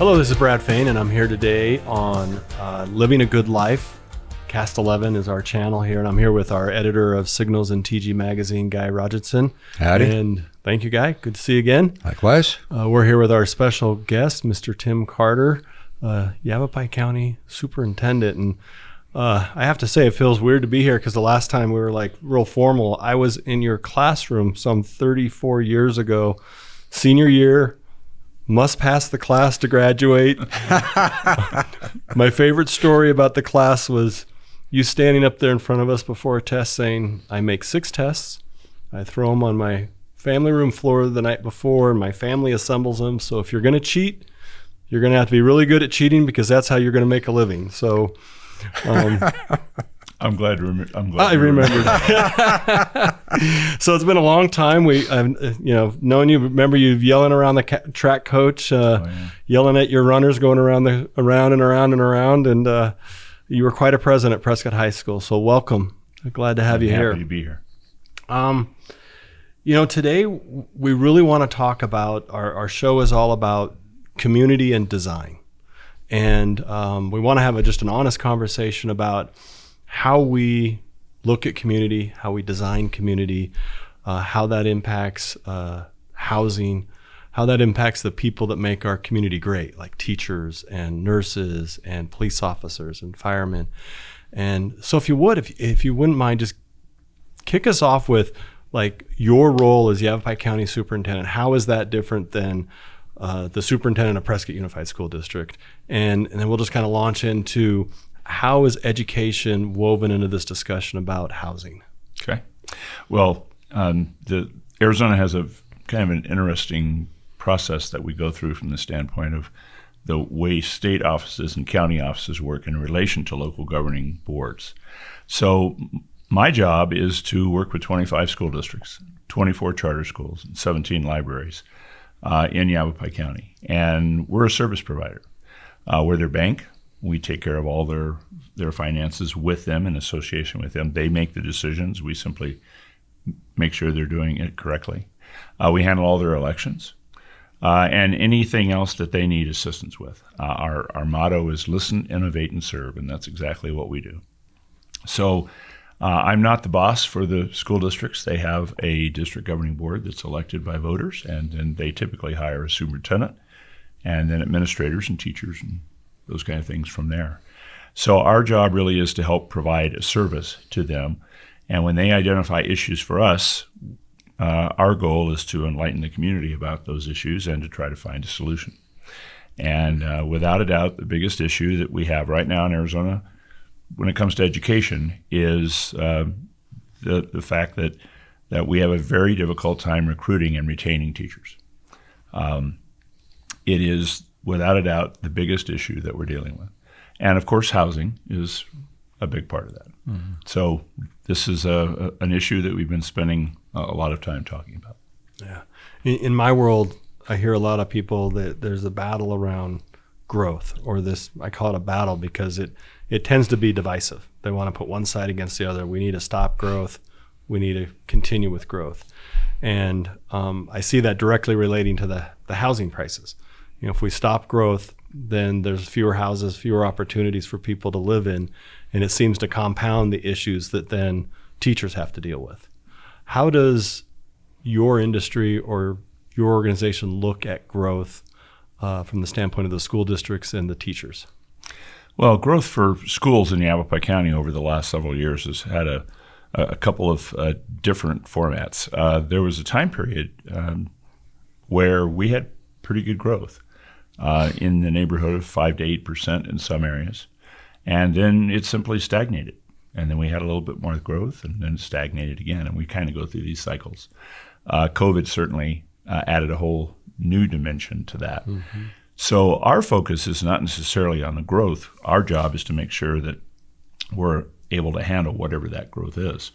Hello, this is Brad Fain, and I'm here today on Living a Good Life. Cast 11 is our channel here, and I'm here with our editor of Signals and TG Magazine, Guy Rogerson. Howdy. And thank you, Guy. Good to see you again. Likewise. We're here with our special guest, Mr. Tim Carter, Yavapai County Superintendent. And I have to say, it feels weird to be here because the last time we were like real formal, I was in your classroom some 34 years ago, senior year. Must pass the class to graduate. My favorite story about the class was you standing up there in front of us before a test saying, I make 6 tests. I throw them on my family room floor the night before, and my family assembles them. So if you're going to cheat, you're going to have to be really good at cheating because that's how you're going to make a living. So I'm glad to remember. I remembered. So it's been a long time. I've known you. Remember you yelling around the track coach, yelling at your runners, going around and around. And you were quite a presence at Prescott High School. So welcome. Glad to have you here. Happy to be here. Today we really want to talk about our show is all about community and design, and we want to have just an honest conversation about how we look at community, how we design community, how that impacts housing, how that impacts the people that make our community great, like teachers and nurses and police officers and firemen. And so if you wouldn't mind, just kick us off with like your role as Yavapai County Superintendent. How is that different than the Superintendent of Prescott Unified School District? And then we'll just kind of launch into how is education woven into this discussion about housing? Okay. Well, Arizona has a kind of an interesting process that we go through from the standpoint of the way state offices and county offices work in relation to local governing boards. So my job is to work with 25 school districts, 24 charter schools, and 17 libraries in Yavapai County. And we're a service provider. We're their bank. We take care of all their finances with them in association with them. They make the decisions. We simply make sure they're doing it correctly. We handle all their elections and anything else that they need assistance with. Our motto is listen, innovate, and serve, and that's exactly what we do. So I'm not the boss for the school districts. They have a district governing board that's elected by voters, and then they typically hire a superintendent and then administrators and teachers and those kind of things from there. So our job really is to help provide a service to them. And when they identify issues for us, our goal is to enlighten the community about those issues and to try to find a solution. And without a doubt, the biggest issue that we have right now in Arizona when it comes to education is the fact that we have a very difficult time recruiting and retaining teachers. It is without a doubt the biggest issue that we're dealing with. And of course, housing is a big part of that. Mm-hmm. So this is an issue that we've been spending a lot of time talking about. Yeah. In my world, I hear a lot of people that there's a battle around growth, or this, I call it a battle because it tends to be divisive. They want to put one side against the other. We need to stop growth. We need to continue with growth. And I see that directly relating to the housing prices. If we stop growth, then there's fewer houses, fewer opportunities for people to live in, and it seems to compound the issues that then teachers have to deal with. How does your industry or your organization look at growth from the standpoint of the school districts and the teachers? Well, growth for schools in Yavapai County over the last several years has had a couple of different formats. There was a time period where we had pretty good growth. In the neighborhood of 5 to 8% in some areas. And then it simply stagnated. And then we had a little bit more growth and then stagnated again. And we kind of go through these cycles. COVID certainly added a whole new dimension to that. Mm-hmm. So our focus is not necessarily on the growth. Our job is to make sure that we're able to handle whatever that growth is.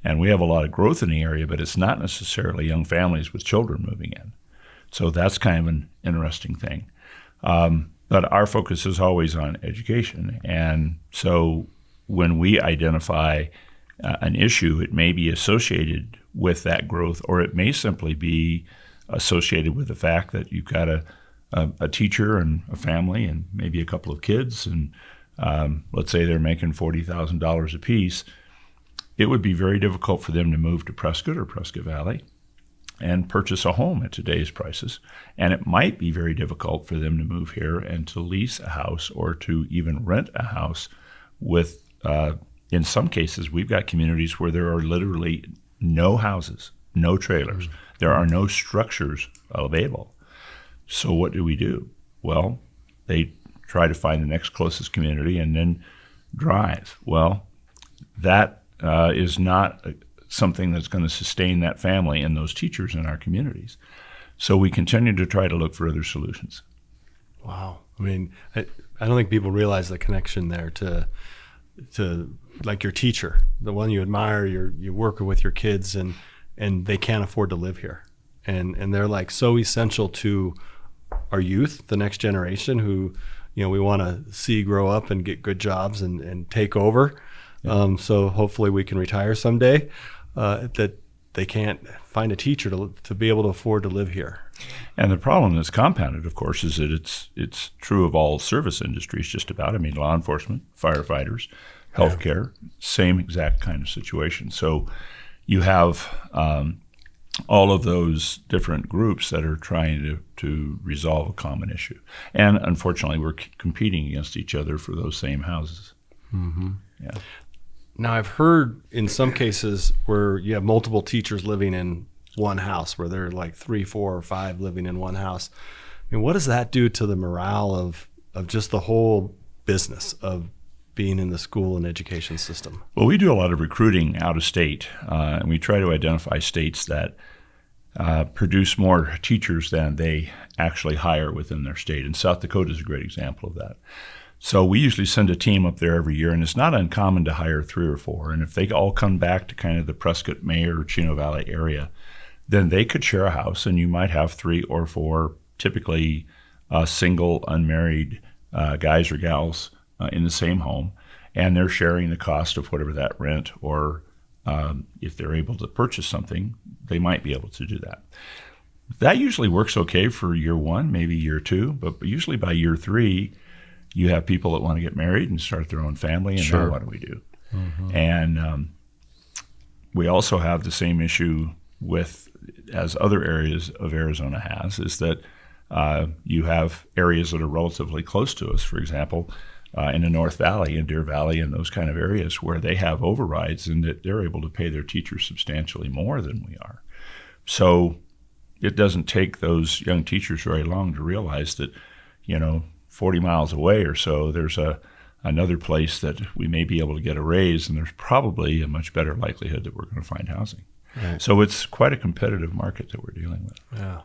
And we have a lot of growth in the area, but it's not necessarily young families with children moving in. So that's kind of an interesting thing. But our focus is always on education. And so when we identify an issue, it may be associated with that growth, or it may simply be associated with the fact that you've got a a teacher and a family and maybe a couple of kids, and let's say they're making $40,000 apiece, it would be very difficult for them to move to Prescott or Prescott Valley and purchase a home at today's prices. And it might be very difficult for them to move here and to lease a house or to even rent a house with, in some cases, we've got communities where there are literally no houses, no trailers. There are no structures available. So what do? Well, they try to find the next closest community and then drive. Well, that is not something that's going to sustain that family and those teachers in our communities. So we continue to try to look for other solutions. Wow. I mean, I don't think people realize the connection there to like your teacher, the one you admire, you work with your kids, and they can't afford to live here. And they're like so essential to our youth, the next generation who, we want to see grow up and get good jobs and take over. Yeah. So hopefully we can retire someday, that they can't find a teacher to be able to afford to live here. And the problem that's compounded, of course, is that it's true of all service industries just about. I mean, law enforcement, firefighters, healthcare, same exact kind of situation. So you have all of those different groups that are trying to resolve a common issue. And unfortunately, we're competing against each other for those same houses. Mm-hmm. Yeah. Now, I've heard in some cases where you have multiple teachers living in one house, where there are like 3, 4, or 5 living in one house. I mean, what does that do to the morale of just the whole business of being in the school and education system? Well, we do a lot of recruiting out of state, and we try to identify states that produce more teachers than they actually hire within their state. And South Dakota is a great example of that. So we usually send a team up there every year, and it's not uncommon to hire 3 or 4. And if they all come back to kind of the Prescott, Mayer, or Chino Valley area, then they could share a house, and you might have 3 or 4 typically single, unmarried guys or gals in the same home, and they're sharing the cost of whatever that rent, or if they're able to purchase something, they might be able to do that. That usually works okay for year 1, maybe year 2, but usually by year 3, you have people that want to get married and start their own family, and Sure. Now what do we do? Mm-hmm. And we also have the same issue as other areas of Arizona has, is that you have areas that are relatively close to us, for example, in the North Valley and Deer Valley and those kind of areas where they have overrides and that they're able to pay their teachers substantially more than we are. So it doesn't take those young teachers very long to realize that, 40 miles away or so, there's another place that we may be able to get a raise, and there's probably a much better likelihood that we're going to find housing. Right. So it's quite a competitive market that we're dealing with. Yeah.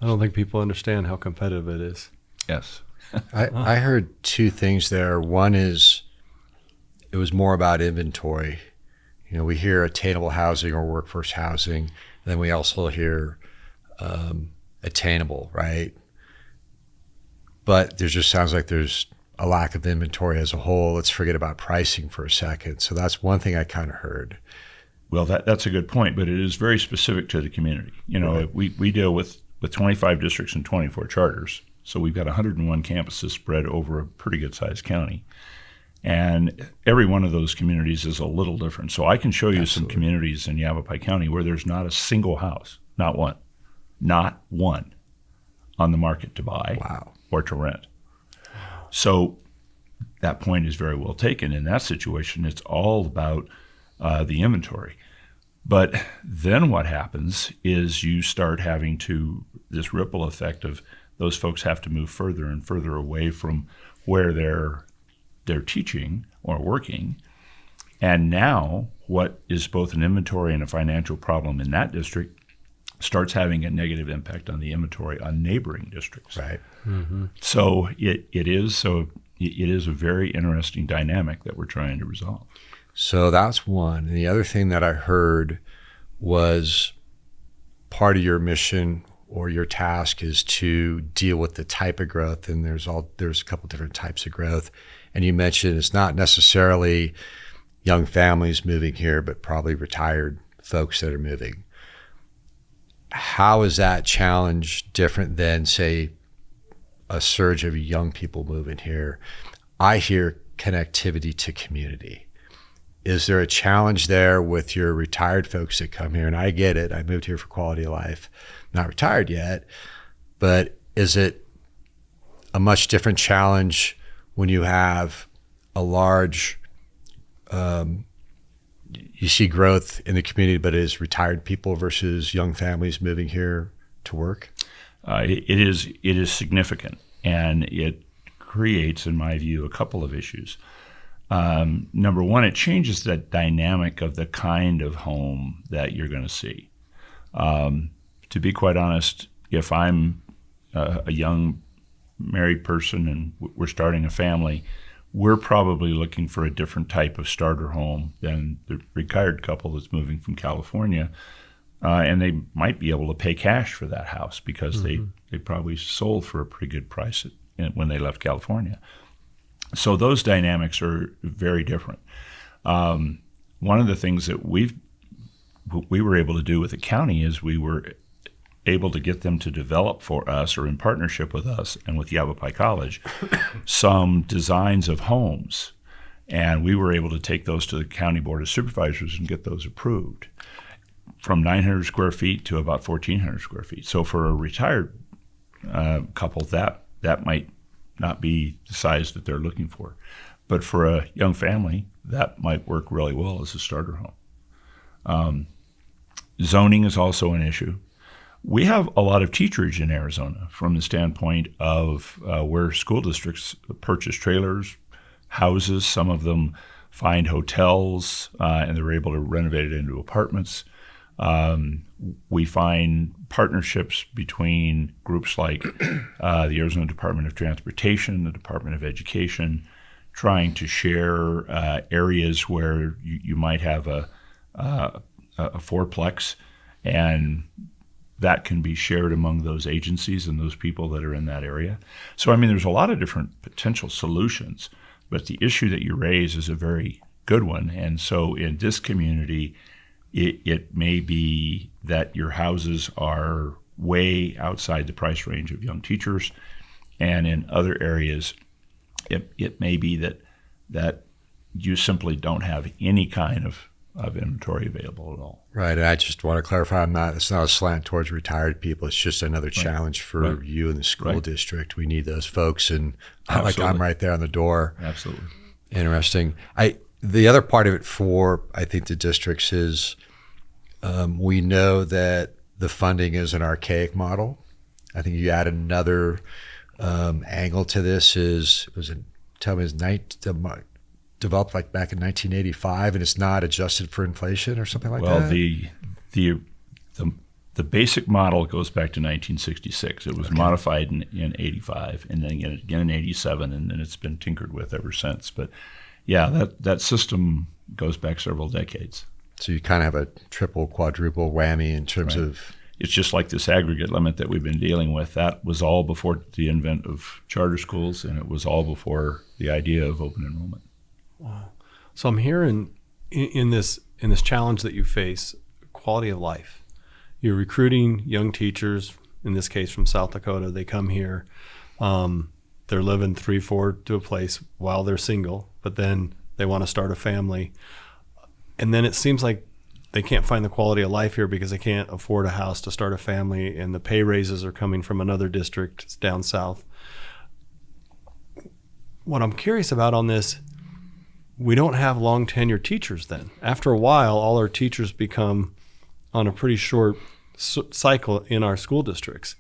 I don't think people understand how competitive it is. Yes. I heard 2 things there. One is it was more about inventory. We hear attainable housing or workforce housing, and then we also hear attainable, right? But there just sounds like there's a lack of inventory as a whole. Let's forget about pricing for a second. So that's one thing I kind of heard. Well, that's a good point, but it is very specific to the community. Right. We deal with 25 districts and 24 charters. So we've got 101 campuses spread over a pretty good-sized county. And every one of those communities is a little different. So I can show you some communities in Yavapai County where there's not a single house, not one on the market to buy. Wow. Or to rent. So that point is very well taken. In that situation, it's all about the inventory. But then what happens is you start having this ripple effect of those folks have to move further and further away from where they're teaching or working. And now what is both an inventory and a financial problem in that district starts having a negative impact on the inventory on neighboring districts. Right. Mm-hmm. So it is a very interesting dynamic that we're trying to resolve. So that's one. And the other thing that I heard was part of your mission or your task is to deal with the type of growth, and there's a couple different types of growth. And you mentioned it's not necessarily young families moving here, but probably retired folks that are moving. How is that challenge different than, say, a surge of young people moving here, I hear connectivity to community. Is there a challenge there with your retired folks that come here? And I get it. I moved here for quality of life. Not retired yet, but is it a much different challenge when you have a large, you see growth in the community, but it is retired people versus young families moving here to work? It is significant, and it creates, in my view, a couple of issues. Number one, it changes the dynamic of the kind of home that you're going to see. To be quite honest, if I'm a young married person and we're starting a family, we're probably looking for a different type of starter home than the retired couple that's moving from California. And they might be able to pay cash for that house because they probably sold for a pretty good price when they left California. So those dynamics are very different. One of the things that we were able to do with the county is we were able to get them to develop for us, or in partnership with us and with Yavapai College, some designs of homes. And we were able to take those to the County Board of Supervisors and get those approved, from 900 square feet to about 1,400 square feet. So for a retired couple, that might not be the size that they're looking for. But for a young family, that might work really well as a starter home. Zoning is also an issue. We have a lot of teachers in Arizona from the standpoint of where school districts purchase trailers, houses. Some of them find hotels, and they're able to renovate it into apartments. We find partnerships between groups like the Arizona Department of Transportation, the Department of Education, trying to share areas where you might have a fourplex, and that can be shared among those agencies and those people that are in that area. So, I mean, there's a lot of different potential solutions, but the issue that you raise is a very good one. And so in this community, it may be that your houses are way outside the price range of young teachers, and in other areas, it may be that you simply don't have any kind of inventory available at all. Right, and I just want to clarify, it's not a slant towards retired people. It's just another challenge for you in the school district. We need those folks, and like I'm right there on the door. Absolutely. Interesting. The other part of it for, I think, the districts is we know that the funding is an archaic model. I think you add another angle to this developed like back in 1985, and it's not adjusted for inflation or something like that? Well, the basic model goes back to 1966. It was modified in 85, and then again in 87, and then it's been tinkered with ever since. But yeah, that system goes back several decades. So you kind of have a triple, quadruple whammy in terms of... It's just like this aggregate limit that we've been dealing with. That was all before the advent of charter schools, and it was all before the idea of open enrollment. Wow. So I'm hearing in this challenge that you face, quality of life. You're recruiting young teachers, in this case from South Dakota. They come here. They're living 3-4 to a place while they're single, but then they want to start a family. And then it seems like they can't find the quality of life here because they can't afford a house to start a family, and the pay raises are coming from another district. It's down south. What I'm curious about on this, we don't have long tenured teachers then. After a while, all our teachers become on a pretty short cycle in our school districts.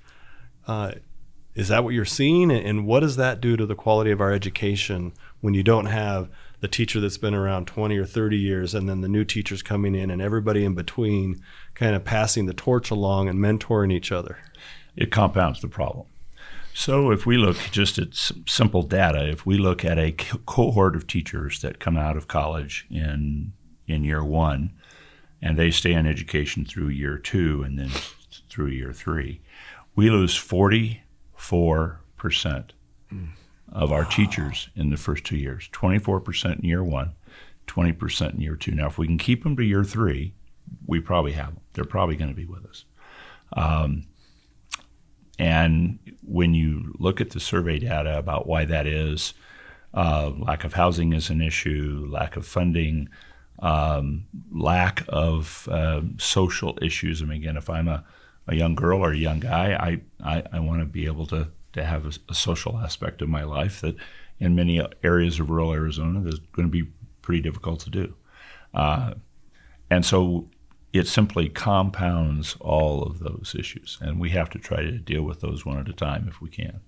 Is that what you're seeing? And what does that do to the quality of our education when you don't have the teacher that's been around 20 or 30 years and then the new teachers coming in and everybody in between kind of passing the torch along and mentoring each other? It compounds the problem. So if we look just at simple data, if we look at a cohort of teachers that come out of college in year one, and they stay in education through year 2 and then through year 3, we lose 44% of our teachers in the first 2 years. 24% in year 1, 20% in year 2. Now, if we can keep them to year 3, we probably have them. They're probably going to be with us. And when you look at the survey data about why that is, lack of housing is an issue, lack of funding, lack of social issues. I mean, again, if I'm a young girl or a young guy, I want to be able to have a social aspect of my life that in many areas of rural Arizona is going to be pretty difficult to do. And so it simply compounds all of those issues, and we have to try to deal with those one at a time if we can.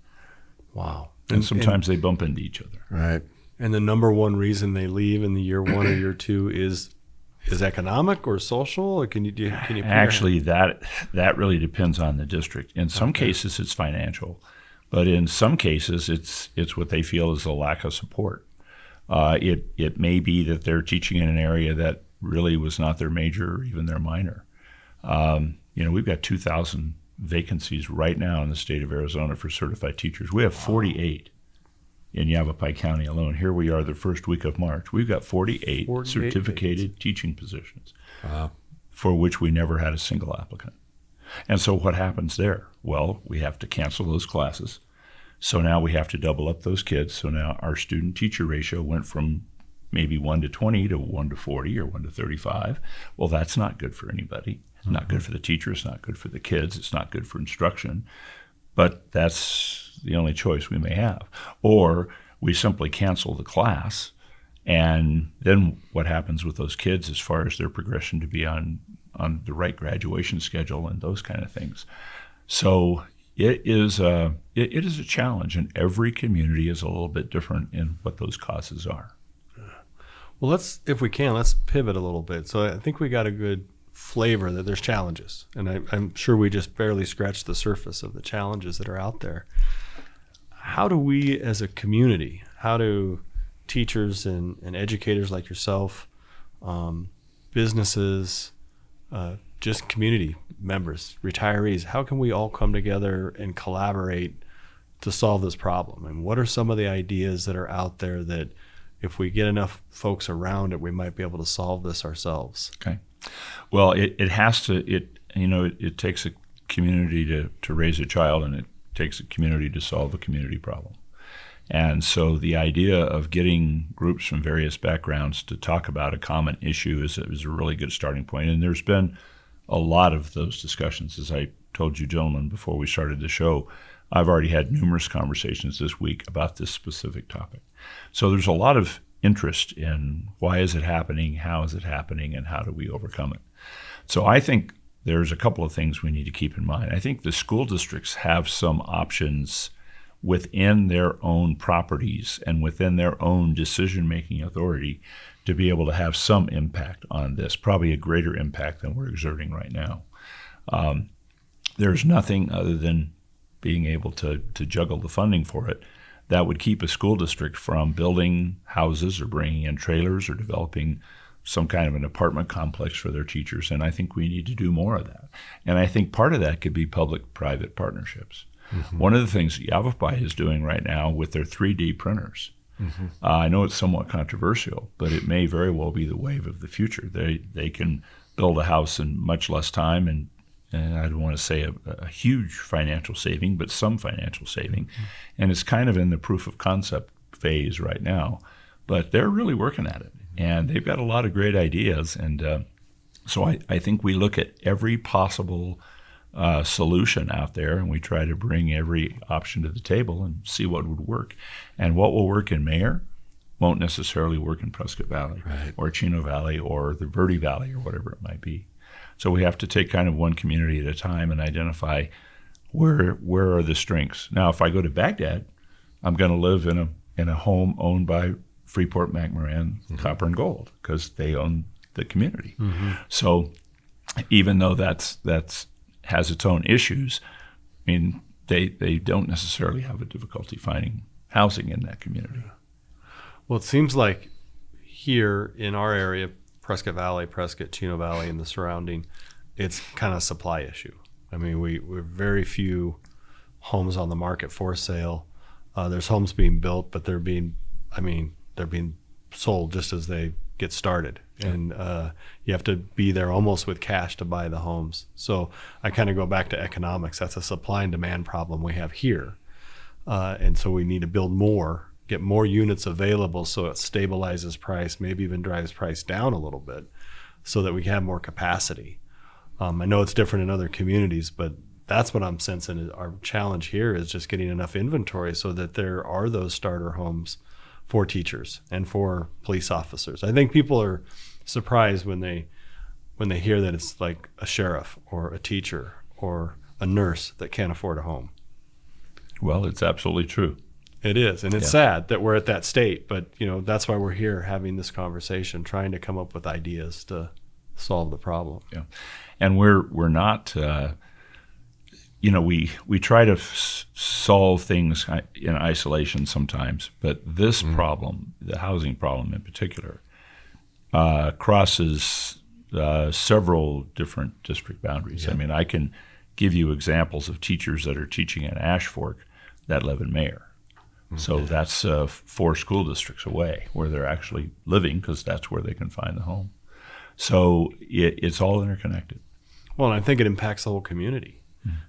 Wow. And sometimes they bump into each other. Right. And the number one reason they leave in the year one or year two is economic or social? Or can you Actually, that really depends on the district. In some cases, it's financial, but in some cases, it's what they feel is a lack of support. It may be that they're teaching in an area that really was not their major or even their minor. We've got 2,000 vacancies right now in the state of Arizona for certified teachers. We have 48 in Yavapai County alone. Here we are the first week of March. We've got 48 certificated teaching positions for which we never had a single applicant. And so what happens there? Well, we have to cancel those classes. So now we have to double up those kids. So now our student-teacher ratio went from maybe 1 to 20 to 1 to 40 or 1 to 35. Well, that's not good for anybody. It's not good for the teachers, not good for the kids, it's not good for instruction. But that's the only choice we may have. Or we simply cancel the class, and then what happens with those kids as far as their progression to be on the right graduation schedule and those kind of things. So it is a challenge, and every community is a little bit different in what those causes are. Well, let's pivot a little bit. So I think we got a good flavor that there's challenges, and I'm sure we just barely scratched the surface of the challenges that are out there. How do we as a community, how do teachers and educators like yourself, businesses, just community members, retirees, how can we all come together and collaborate to solve this problem? And what are some of the ideas that are out there that if we get enough folks around it, we might be able to solve this ourselves? Okay. Well, it takes a community to raise a child, and it takes a community to solve a community problem. And so the idea of getting groups from various backgrounds to talk about a common issue is a really good starting point. And there's been a lot of those discussions. As I told you gentlemen before we started the show, I've already had numerous conversations this week about this specific topic. So there's a lot of interest in why is it happening, how is it happening, and how do we overcome it. So I think there's a couple of things we need to keep in mind. I think the school districts have some options within their own properties and within their own decision-making authority to be able to have some impact on this, probably a greater impact than we're exerting right now. There's nothing other than being able to juggle the funding for it that would keep a school district from building houses or bringing in trailers or developing some kind of an apartment complex for their teachers. And I think we need to do more of that. And I think part of that could be public-private partnerships. Mm-hmm. One of the things Yavapai is doing right now with their 3D printers, I know it's somewhat controversial, but it may very well be the wave of the future. They can build a house in much less time, and I don't want to say a huge financial saving, but some financial saving. Mm-hmm. And it's kind of in the proof of concept phase right now, but they're really working at it. And they've got a lot of great ideas. And so I think we look at every possible solution out there, and we try to bring every option to the table and see what would work. And what will work in Mayer won't necessarily work in Prescott Valley, right, or Chino Valley or the Verde Valley or whatever it might be. So we have to take kind of one community at a time and identify where are the strengths. Now, if I go to Baghdad, I'm going to live in a home owned by Freeport McMoran Copper and Gold because they own the community. Mm-hmm. So even though that's has its own issues, I mean, they don't necessarily have a difficulty finding housing in that community. Well, it seems like here in our area, Prescott Valley, Prescott, Chino Valley, and the surrounding, it's kind of a supply issue. I mean, we're very few homes on the market for sale. There's homes being built, but they're being sold just as they get started. And you have to be there almost with cash to buy the homes. So I kind of go back to economics. That's a supply and demand problem we have here. And so we need to build more, get more units available so it stabilizes price, maybe even drives price down a little bit so that we have more capacity. I know it's different in other communities, but that's what I'm sensing. Our challenge here is just getting enough inventory so that there are those starter homes for teachers and for police officers. I think people are surprised when they hear that it's like a sheriff or a teacher or a nurse that can't afford a home. Well, it's absolutely true. It is, and it's sad that we're at that state, but that's why we're here having this conversation, trying to come up with ideas to solve the problem. Yeah, and we're not. We try to solve things in isolation sometimes, but this problem, the housing problem in particular, crosses several different district boundaries. Yeah. I mean, I can give you examples of teachers that are teaching in Ash Fork that live in Mayer. So that's 4 school districts away where they're actually living, because that's where they can find the home. So it's all interconnected. Well, and I think it impacts the whole community.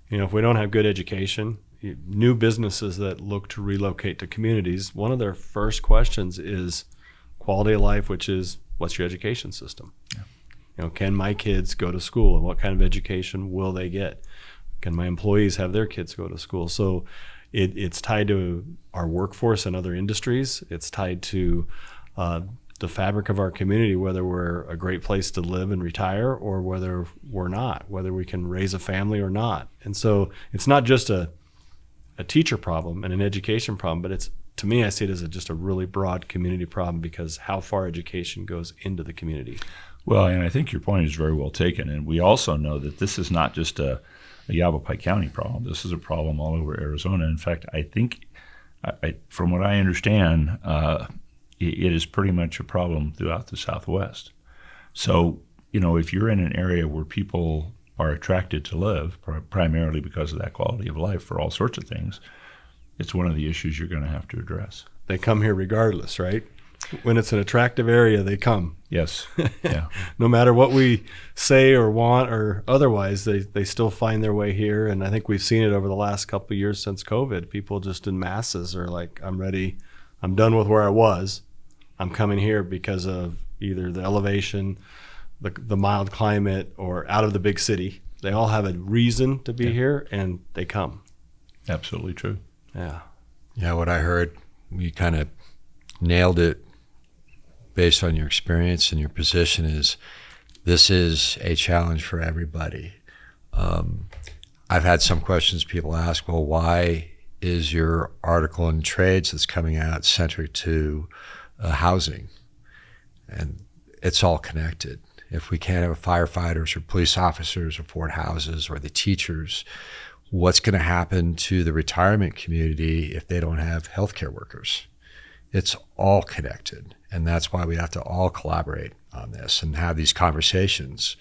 If we don't have good education, new businesses that look to relocate to communities, one of their first questions is quality of life, which is, what's your education system? Yeah. Can my kids go to school, and what kind of education will they get? Can my employees have their kids go to school? So it's tied to our workforce and other industries. It's tied to the fabric of our community, whether we're a great place to live and retire or whether we're not, whether we can raise a family or not. And so it's not just a teacher problem and an education problem, but to me, I see it as just a really broad community problem because how far education goes into the community. Well, and I think your point is very well taken. And we also know that this is not just a Yavapai County problem. This is a problem all over Arizona. In fact, I think, from what I understand, it is pretty much a problem throughout the Southwest. So, if you're in an area where people are attracted to live, primarily because of that quality of life for all sorts of things, it's one of the issues you're going to have to address. They come here regardless, right? When it's an attractive area, they come. Yes. Yeah. No matter what we say or want or otherwise, they still find their way here. And I think we've seen it over the last couple of years since COVID. People just in masses are like, I'm ready. I'm done with where I was. I'm coming here because of either the elevation, the mild climate, or out of the big city. They all have a reason to be here, and they come. Absolutely true. Yeah. Yeah, what I heard, you kind of nailed it based on your experience and your position, is this is a challenge for everybody. I've had some questions people ask, well, why is your article in Trades that's coming out centric to housing? And it's all connected. If we can't have firefighters or police officers afford houses, or the teachers, what's going to happen to the retirement community if they don't have healthcare workers? It's all connected. And that's why we have to all collaborate on this and have these conversations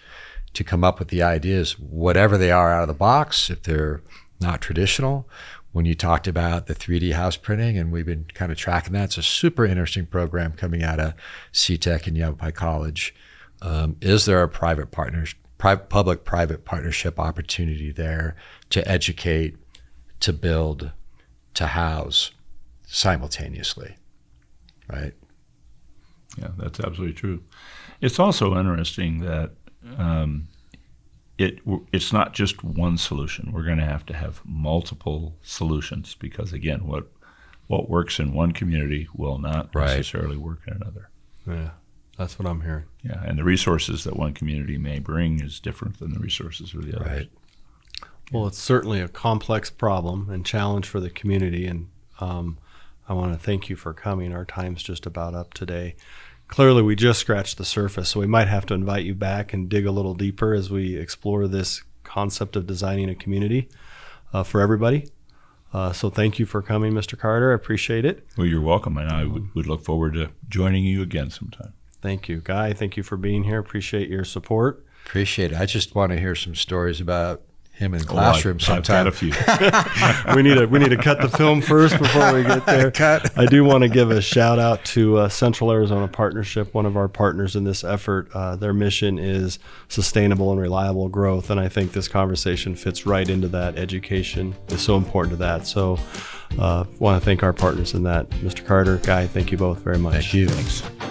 to come up with the ideas, whatever they are out of the box, if they're not traditional. When you talked about the 3D house printing, and we've been kind of tracking that, it's a super interesting program coming out of CTEC and Yavapai College. Is there a public-private partnership opportunity there to educate, to build, to house simultaneously, right? Yeah, that's absolutely true. It's also interesting that it's not just one solution. We're going to have multiple solutions because, again, what works in one community will not necessarily work in another. Yeah, that's what I'm hearing. Yeah, and the resources that one community may bring is different than the resources of the others. Right. Well, it's certainly a complex problem and challenge for the community, and I want to thank you for coming. Our time's just about up today. Clearly, we just scratched the surface, so we might have to invite you back and dig a little deeper as we explore this concept of designing a community for everybody. So thank you for coming, Mr. Carter. I appreciate it. Well, you're welcome, and I would look forward to joining you again sometime. Thank you. Guy, thank you for being here. Appreciate your support. Appreciate it. I just want to hear some stories about him in the classroom I've got sometime. a few. we need to cut the film first before we get there. Cut. I do want to give a shout out to Central Arizona Partnership, one of our partners in this effort. Their mission is sustainable and reliable growth, and I think this conversation fits right into that. Education is so important to that. So want to thank our partners in that. Mr. Carter, Guy, thank you both very much. Thank you. Thanks.